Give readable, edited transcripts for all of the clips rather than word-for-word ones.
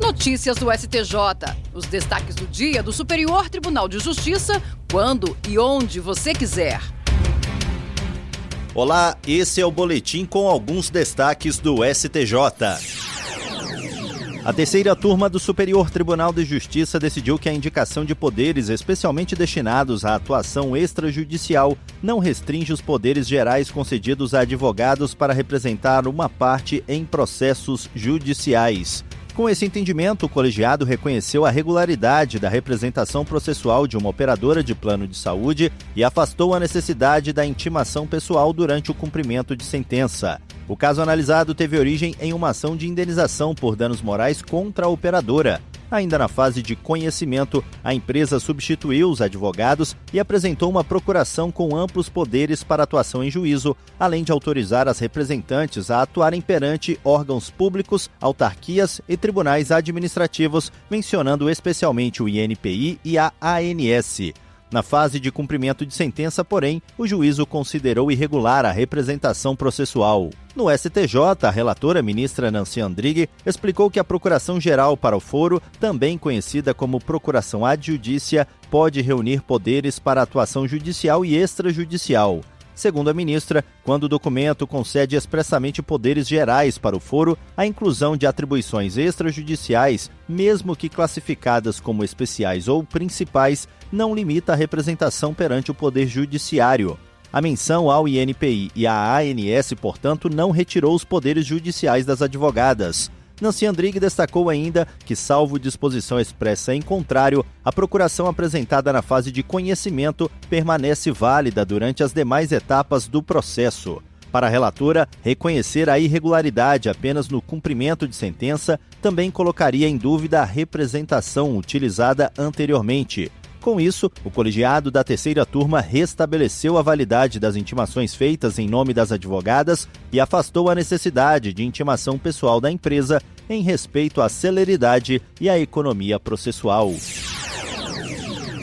Notícias do STJ. Os destaques do dia do Superior Tribunal de Justiça, quando e onde você quiser. Olá, esse é o boletim com alguns destaques do STJ. A terceira turma do Superior Tribunal de Justiça decidiu que a indicação de poderes especialmente destinados à atuação extrajudicial não restringe os poderes gerais concedidos a advogados para representar uma parte em processos judiciais. Com esse entendimento, o colegiado reconheceu a regularidade da representação processual de uma operadora de plano de saúde e afastou a necessidade da intimação pessoal durante o cumprimento de sentença. O caso analisado teve origem em uma ação de indenização por danos morais contra a operadora. Ainda na fase de conhecimento, a empresa substituiu os advogados e apresentou uma procuração com amplos poderes para atuação em juízo, além de autorizar as representantes a atuarem perante órgãos públicos, autarquias e tribunais administrativos, mencionando especialmente o INPI e a ANS. Na fase de cumprimento de sentença, porém, o juízo considerou irregular a representação processual. No STJ, a relatora ministra Nancy Andrighi explicou que a Procuração-Geral para o Foro, também conhecida como Procuração Adjudícia, pode reunir poderes para atuação judicial e extrajudicial. Segundo a ministra, quando o documento concede expressamente poderes gerais para o foro, a inclusão de atribuições extrajudiciais, mesmo que classificadas como especiais ou principais, não limita a representação perante o Poder Judiciário. A menção ao INPI e à ANS, portanto, não retirou os poderes judiciais das advogadas. Nancy Andrighi destacou ainda que, salvo disposição expressa em contrário, a procuração apresentada na fase de conhecimento permanece válida durante as demais etapas do processo. Para a relatora, reconhecer a irregularidade apenas no cumprimento de sentença também colocaria em dúvida a representação utilizada anteriormente. Com isso, o colegiado da terceira turma restabeleceu a validade das intimações feitas em nome das advogadas e afastou a necessidade de intimação pessoal da empresa em respeito à celeridade e à economia processual.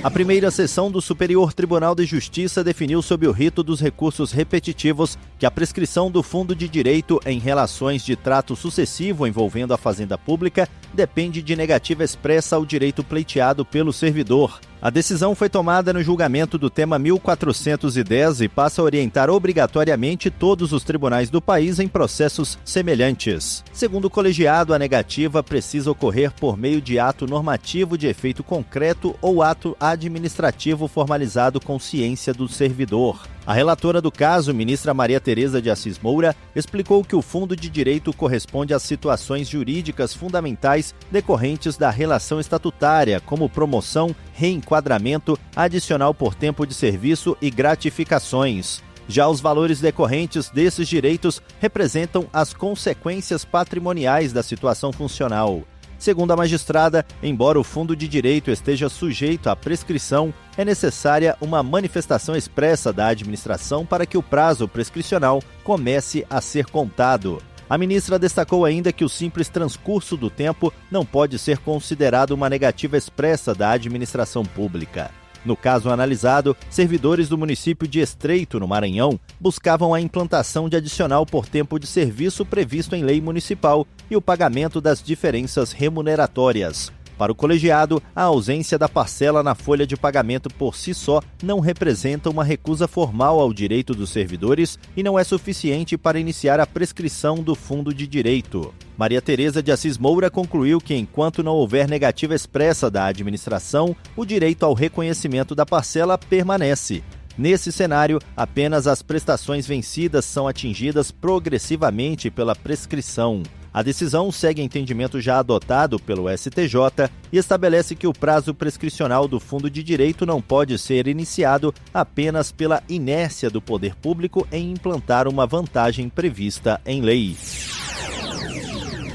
A primeira sessão do Superior Tribunal de Justiça definiu sob o rito dos recursos repetitivos que a prescrição do fundo de direito em relações de trato sucessivo envolvendo a fazenda pública depende de negativa expressa ao direito pleiteado pelo servidor. A decisão foi tomada no julgamento do tema 1410 e passa a orientar obrigatoriamente todos os tribunais do país em processos semelhantes. Segundo o colegiado, a negativa precisa ocorrer por meio de ato normativo de efeito concreto ou ato administrativo formalizado com ciência do servidor. A relatora do caso, ministra Maria Tereza de Assis Moura, explicou que o fundo de direito corresponde às situações jurídicas fundamentais decorrentes da relação estatutária, como promoção, reenquadramento, adicional por tempo de serviço e gratificações. Já os valores decorrentes desses direitos representam as consequências patrimoniais da situação funcional. Segundo a magistrada, embora o fundo de direito esteja sujeito à prescrição, é necessária uma manifestação expressa da administração para que o prazo prescricional comece a ser contado. A ministra destacou ainda que o simples transcurso do tempo não pode ser considerado uma negativa expressa da administração pública. No caso analisado, servidores do município de Estreito, no Maranhão, buscavam a implantação de adicional por tempo de serviço previsto em lei municipal e o pagamento das diferenças remuneratórias. Para o colegiado, a ausência da parcela na folha de pagamento por si só não representa uma recusa formal ao direito dos servidores e não é suficiente para iniciar a prescrição do fundo de direito. Maria Tereza de Assis Moura concluiu que, enquanto não houver negativa expressa da administração, o direito ao reconhecimento da parcela permanece. Nesse cenário, apenas as prestações vencidas são atingidas progressivamente pela prescrição. A decisão segue entendimento já adotado pelo STJ e estabelece que o prazo prescricional do fundo de direito não pode ser iniciado apenas pela inércia do poder público em implantar uma vantagem prevista em lei.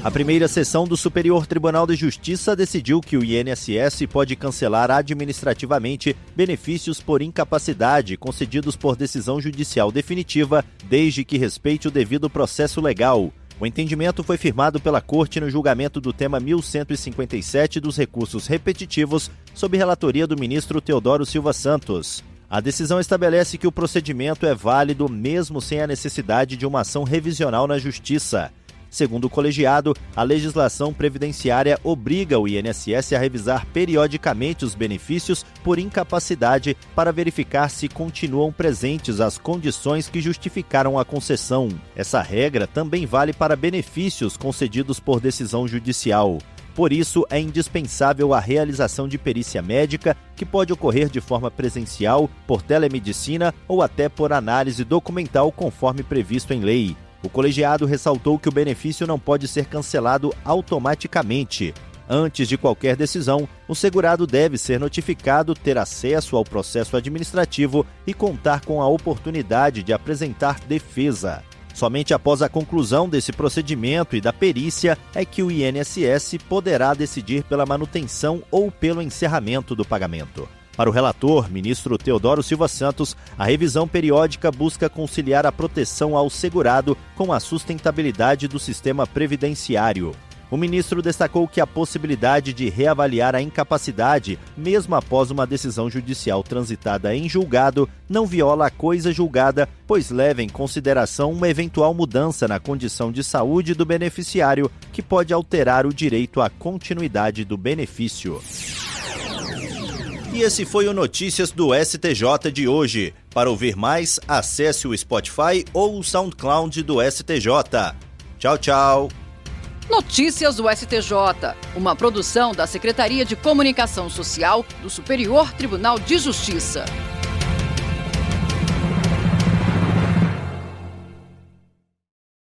A primeira sessão do Superior Tribunal de Justiça decidiu que o INSS pode cancelar administrativamente benefícios por incapacidade concedidos por decisão judicial definitiva, desde que respeite o devido processo legal. O entendimento foi firmado pela Corte no julgamento do tema 1157 dos recursos repetitivos, sob relatoria do ministro Teodoro Silva Santos. A decisão estabelece que o procedimento é válido mesmo sem a necessidade de uma ação revisional na Justiça. Segundo o colegiado, a legislação previdenciária obriga o INSS a revisar periodicamente os benefícios por incapacidade para verificar se continuam presentes as condições que justificaram a concessão. Essa regra também vale para benefícios concedidos por decisão judicial. Por isso, é indispensável a realização de perícia médica, que pode ocorrer de forma presencial, por telemedicina ou até por análise documental, conforme previsto em lei. O colegiado ressaltou que o benefício não pode ser cancelado automaticamente. Antes de qualquer decisão, o segurado deve ser notificado, ter acesso ao processo administrativo e contar com a oportunidade de apresentar defesa. Somente após a conclusão desse procedimento e da perícia é que o INSS poderá decidir pela manutenção ou pelo encerramento do pagamento. Para o relator, ministro Teodoro Silva Santos, a revisão periódica busca conciliar a proteção ao segurado com a sustentabilidade do sistema previdenciário. O ministro destacou que a possibilidade de reavaliar a incapacidade, mesmo após uma decisão judicial transitada em julgado, não viola a coisa julgada, pois leva em consideração uma eventual mudança na condição de saúde do beneficiário, que pode alterar o direito à continuidade do benefício. E esse foi o Notícias do STJ de hoje. Para ouvir mais, acesse o Spotify ou o SoundCloud do STJ. Tchau, tchau. Notícias do STJ, uma produção da Secretaria de Comunicação Social do Superior Tribunal de Justiça.